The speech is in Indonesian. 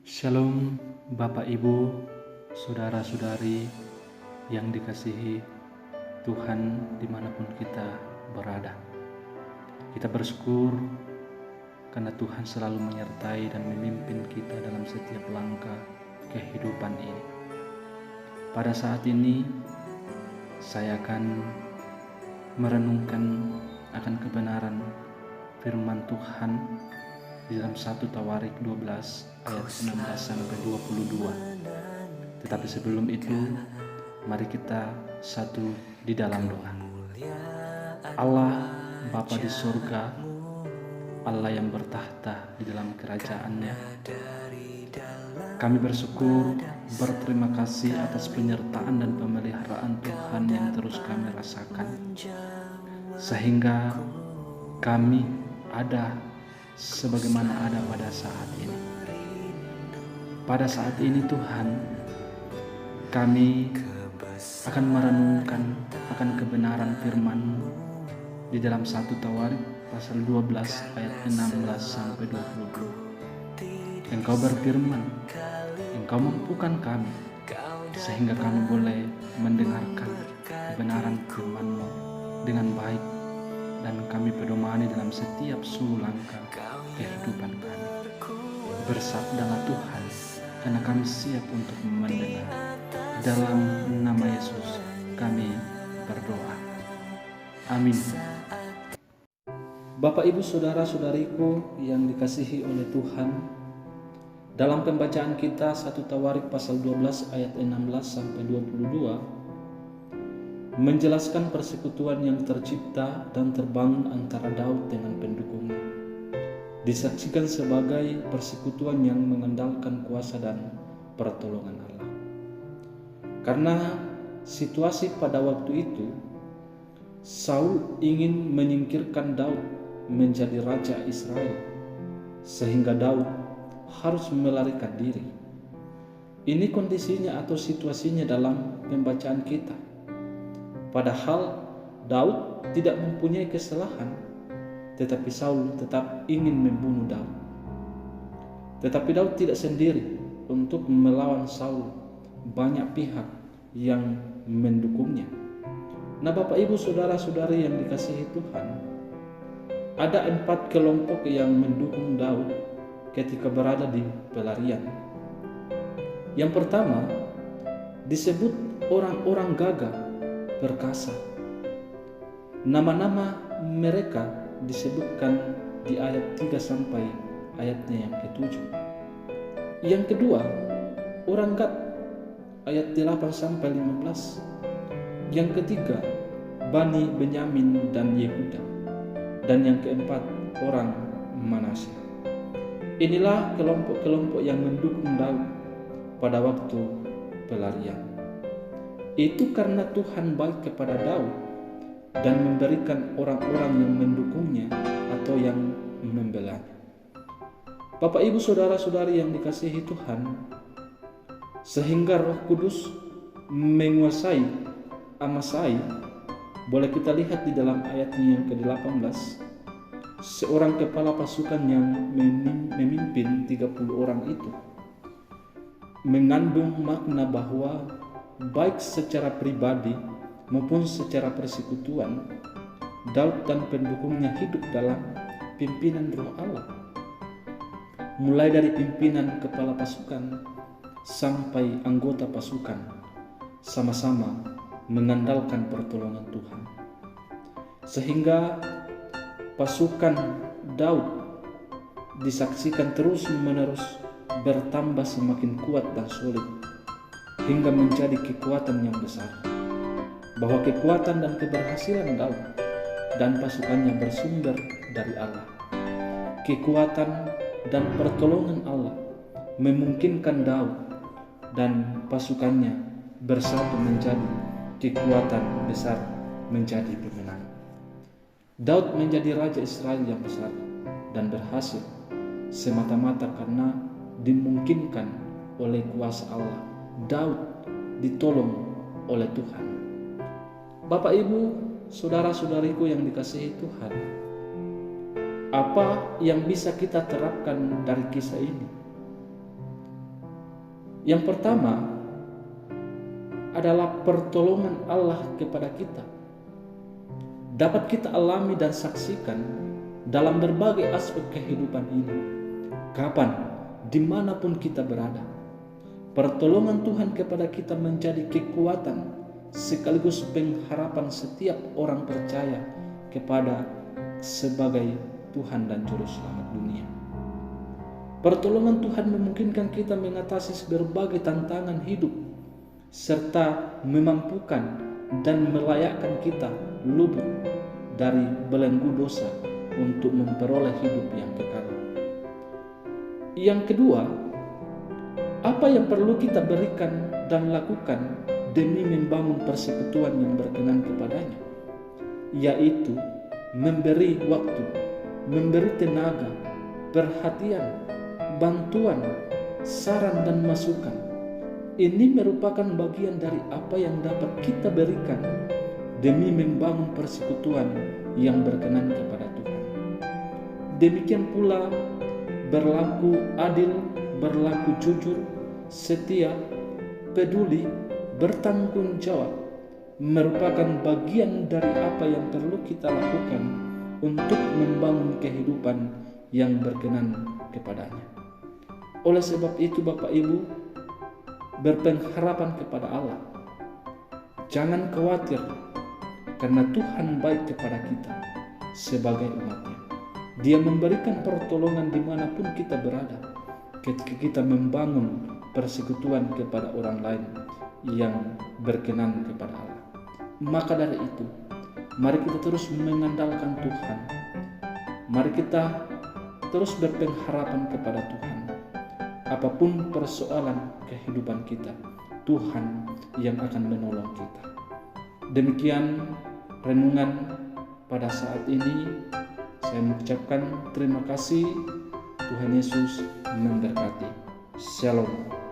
Shalom Bapak Ibu, Saudara-saudari yang dikasihi Tuhan dimanapun kita berada. Kita bersyukur karena Tuhan selalu menyertai dan memimpin kita dalam setiap langkah kehidupan ini. Pada saat ini saya akan merenungkan akan kebenaran firman Tuhan di dalam 1 Tawarik 12 ayat 16 sampai 22. Tetapi sebelum itu, mari kita satu di dalam doa. Allah Bapa di surga, Allah yang bertahta di dalam kerajaan-Nya, kami bersyukur, berterima kasih atas penyertaan dan pemeliharaan Tuhan yang terus kami rasakan, sehingga kami ada sebagaimana ada pada saat ini. Pada saat ini Tuhan, kami akan merenungkan akan kebenaran firman-Mu di dalam 1 Tawarik pasal 12 ayat 16 sampai 22. Engkau berfirman, Engkau mampukan kami sehingga kami boleh mendengarkan kebenaran firman-Mu dengan baik, dan kami pedomani dalam setiap sulung langkah kehidupan kami. Bersabdalah Tuhan, karena kami siap untuk mendengar. Dalam nama Yesus kami berdoa. Amin. Bapak Ibu Saudara-saudariku yang dikasihi oleh Tuhan, dalam pembacaan kita 1 Tawarik pasal 12 ayat 16 sampai 22 menjelaskan persekutuan yang tercipta dan terbangun antara Daud dengan pendukungnya. Disaksikan sebagai persekutuan yang mengandalkan kuasa dan pertolongan Allah. Karena situasi pada waktu itu, Saul ingin menyingkirkan Daud menjadi raja Israel, sehingga Daud harus melarikan diri. Ini kondisinya atau situasinya dalam pembacaan kita. Padahal Daud tidak mempunyai kesalahan, tetapi Saul tetap ingin membunuh Daud. Tetapi Daud tidak sendiri untuk melawan Saul, banyak pihak yang mendukungnya. Nah, Bapak Ibu Saudara-saudari yang dikasihi Tuhan, ada 4 kelompok yang mendukung Daud ketika berada di pelarian. Yang pertama disebut orang-orang gagah perkasa. Nama-nama mereka disebutkan di ayat 3 sampai ayatnya yang ke-7. Yang kedua, orang Gad, ayat 8 sampai 15. Yang ketiga, Bani Benyamin dan Yehuda. Dan yang keempat, orang Manasye. Inilah kelompok-kelompok yang mendukung Daud pada waktu pelarian. Itu karena Tuhan baik kepada Daud dan memberikan orang-orang yang mendukungnya atau yang membelanya. Bapak Ibu Saudara-saudari yang dikasihi Tuhan, sehingga Roh Kudus menguasai Amasai, boleh kita lihat di dalam ayatnya yang ke-18, seorang kepala pasukan yang memimpin 30 orang itu mengandung makna bahwa baik secara pribadi maupun secara persekutuan, Daud dan pendukungnya hidup dalam pimpinan Roh Allah. Mulai dari pimpinan kepala pasukan sampai anggota pasukan, sama-sama mengandalkan pertolongan Tuhan. Sehingga pasukan Daud disaksikan terus-menerus bertambah semakin kuat dan solid, hingga menjadi kekuatan yang besar. Bahwa kekuatan dan keberhasilan Daud dan pasukannya bersumber dari Allah. Kekuatan dan pertolongan Allah memungkinkan Daud dan pasukannya bersatu menjadi kekuatan besar, menjadi pemenang. Daud menjadi raja Israel yang besar dan berhasil semata-mata karena dimungkinkan oleh kuasa Allah. Daud ditolong oleh Tuhan. Bapak Ibu saudara-saudariku yang dikasihi Tuhan, apa yang bisa kita terapkan dari kisah ini? Yang pertama adalah pertolongan Allah kepada kita. Dapat kita alami dan saksikan dalam berbagai aspek kehidupan ini. Kapan, dimanapun kita berada, pertolongan Tuhan kepada kita menjadi kekuatan sekaligus pengharapan setiap orang percaya kepada sebagai Tuhan dan Juru Selamat dunia. Pertolongan Tuhan memungkinkan kita mengatasi berbagai tantangan hidup serta memampukan dan melayakkan kita luput dari belenggu dosa untuk memperoleh hidup yang kekal. Yang kedua, apa yang perlu kita berikan dan lakukan demi membangun persekutuan yang berkenan kepadanya, yaitu memberi waktu, memberi tenaga, perhatian, bantuan, saran dan masukan. Ini merupakan bagian dari apa yang dapat kita berikan demi membangun persekutuan yang berkenan kepada Tuhan. Demikian pula berlaku adil, berlaku jujur, setia, peduli, bertanggung jawab merupakan bagian dari apa yang perlu kita lakukan untuk membangun kehidupan yang berkenan kepadanya. Oleh sebab itu Bapak Ibu, berpengharapan kepada Allah. Jangan khawatir, karena Tuhan baik kepada kita sebagai umatnya. Dia memberikan pertolongan dimanapun kita berada ketika kita membangun persekutuan kepada orang lain yang berkenan kepada Allah. Maka dari itu, mari kita terus mengandalkan Tuhan. Mari kita terus berpengharapan kepada Tuhan. Apapun persoalan kehidupan kita, Tuhan yang akan menolong kita. Demikian renungan pada saat ini. Saya mengucapkan terima kasih. Tuhan Yesus memberkati. Shalom.